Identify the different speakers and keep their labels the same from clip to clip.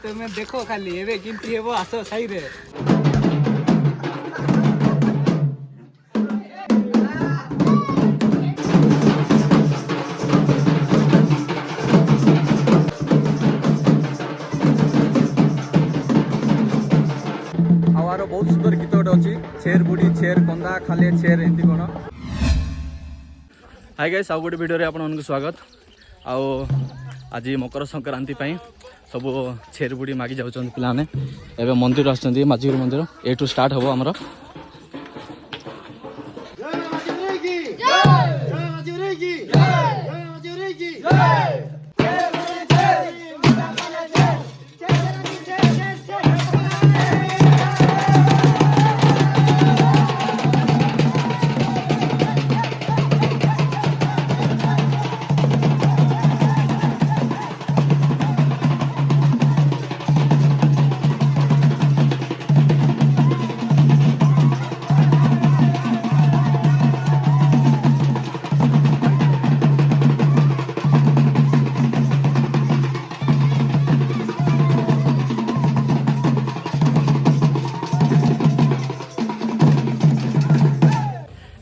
Speaker 1: तुम देखो खाली एवे किंती हेबो आसो साई रे आवार बहुत सुंदर गीत गोटे अच्छी छेर बुड़ी छेर कंदा खाले छेर एमती कौन। हाय गाइस आउ गोटे वीडियो रे आपन को स्वागत। आओ आज मकर संक्रांति पाई सब छेर बुड़ी मागी जाउछन पिला ने एबे मंदिर आछन माझीर मंदिर एटू स्टार्ट हबो हमरो।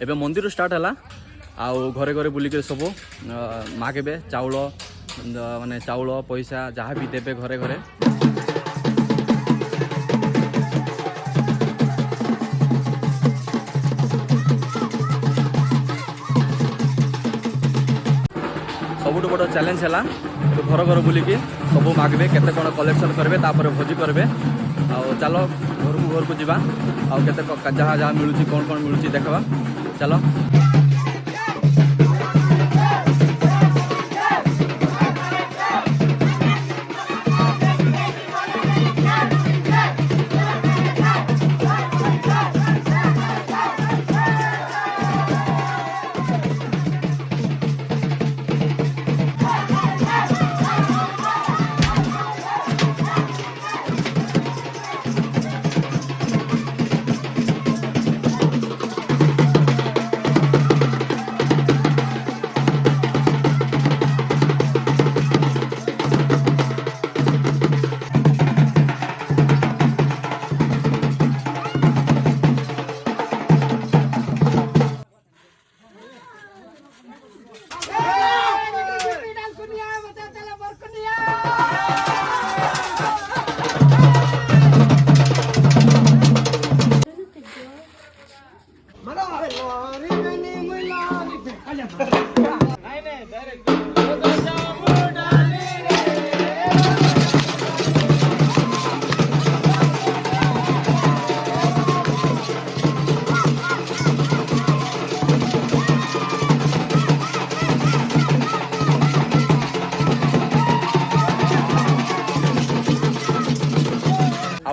Speaker 1: एबे मंदिर स्टार्ट है आउ घरे घरे बुलिक सब मागे चाउल माने चाउल पैसा जहाँ भी देवे घरे घरे सबुठ बड़ चैलेंज है तो घर घर बुलिकी सब मागे केते कौन कलेक्शन करेंगे तापर भोजी करेंगे आउ चलो घर को जीवा आउ केते जहाँ जहाँ मिलूँ कौन कौन मिलूँ देखा चलो।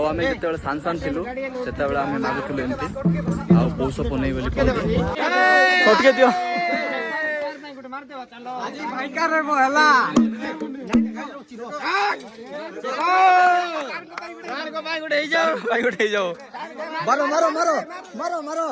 Speaker 1: आम जो सान सान थिलु से आम मागुलु एमती आ पौष पुनई बोली फटके दियो मारो मारो मारो मारो मारो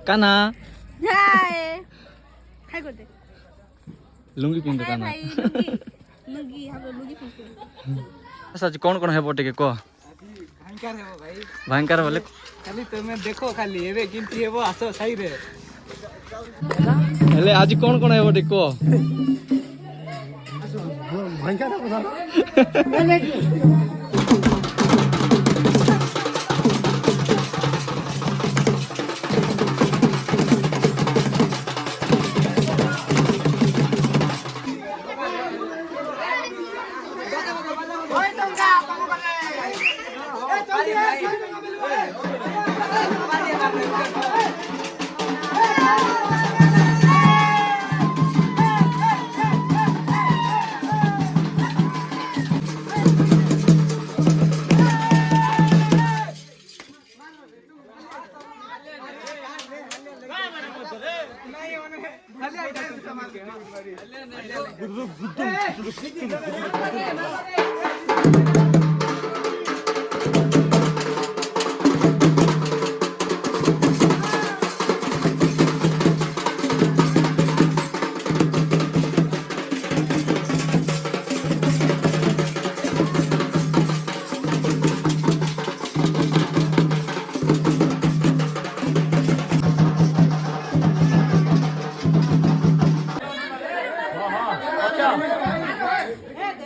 Speaker 1: काना
Speaker 2: हाय हाय करते
Speaker 1: लुंगी पिन दे काना
Speaker 2: लुंगी हम लुंगी पिन
Speaker 1: सच कौन कौन है बोटे के को
Speaker 3: भयंकर है भाई
Speaker 1: भयंकर बोले
Speaker 3: खाली तुम देखो खाली एवे किंती हेबो आसो साई रे
Speaker 1: हेले आज कौन कौन है बोटे को
Speaker 3: भयंकर है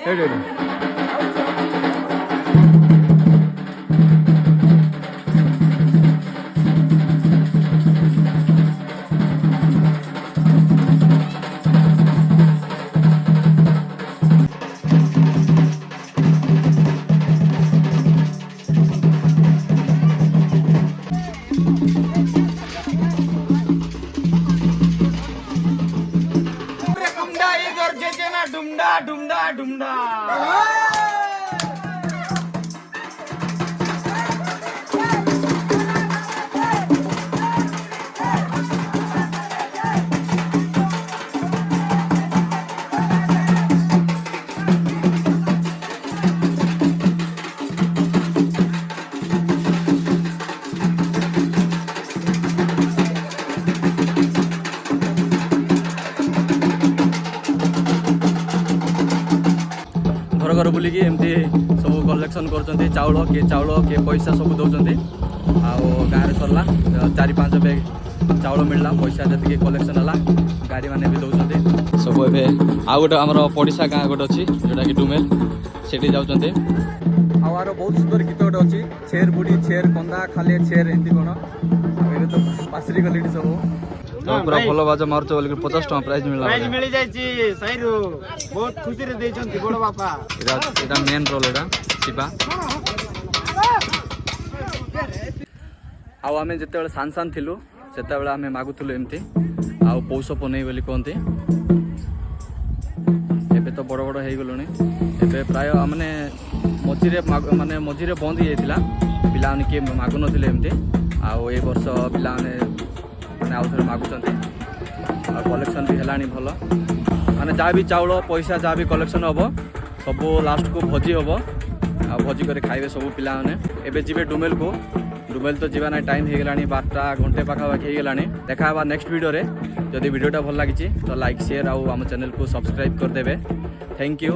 Speaker 1: ಹೇಳಿ ಹೇಳಿ
Speaker 3: डुमडा डुमडा डुमडा
Speaker 1: घर घर बुलिकी एमती सब कलेक्शन कर चाउल किए पैसा सब दौरान आउ सरला 4-5 बैग चाउल मिलला पैसा जी कलेक्शन है गाड़ी मैंने भी दौरान सब एवं आउ गोटे आम पड़िशा गाँ गोटे अच्छी जोटा कि डुमेल से जाऊँच आर बहुत सुंदर गीत गोटे अच्छी छेर बुढ़ी छेर कंदा खाले छेर एमती कौन ये तो पासरी गली सब पूरा भल बाज मार्च बोल 50 टका प्राइज मिलला
Speaker 3: प्राइज मिली जायछि साइरु बहुत खुशी रे देछंती बड़ बापा
Speaker 1: एटा मेन रोल एटा शिवा आउ आमे जते बेले सान सान थिलु सेते बेले आमे मागुथुलु एमती आउ पौष पनै बोली कहंती एबे तो बड़ बड़ हे गलोनी एबे प्राय माने मझिरे बंद ही जाइतिला पिला माने के मागु नथिले एमती आउ ए वर्ष पिला माने आउ थे मागुंट कलेक्शन भी है भल माने जहाँ भी चाउल पैसा जहाँ भी कलेक्शन हम सब लास्ट को भोजी हम आ भोजी कर खाइबे सब पिला माने एबे जीवे डुमेल को डुमेल तो जीवा ना टाइम हो गला 12टा घंटे पाखापाखि हो गला देखा नेक्स्ट वीडियो रे जदि वीडियोटा भल लगी तो लाइक शेयर आउ आम चैनल को सब्सक्राइब कर देबे थैंक यू।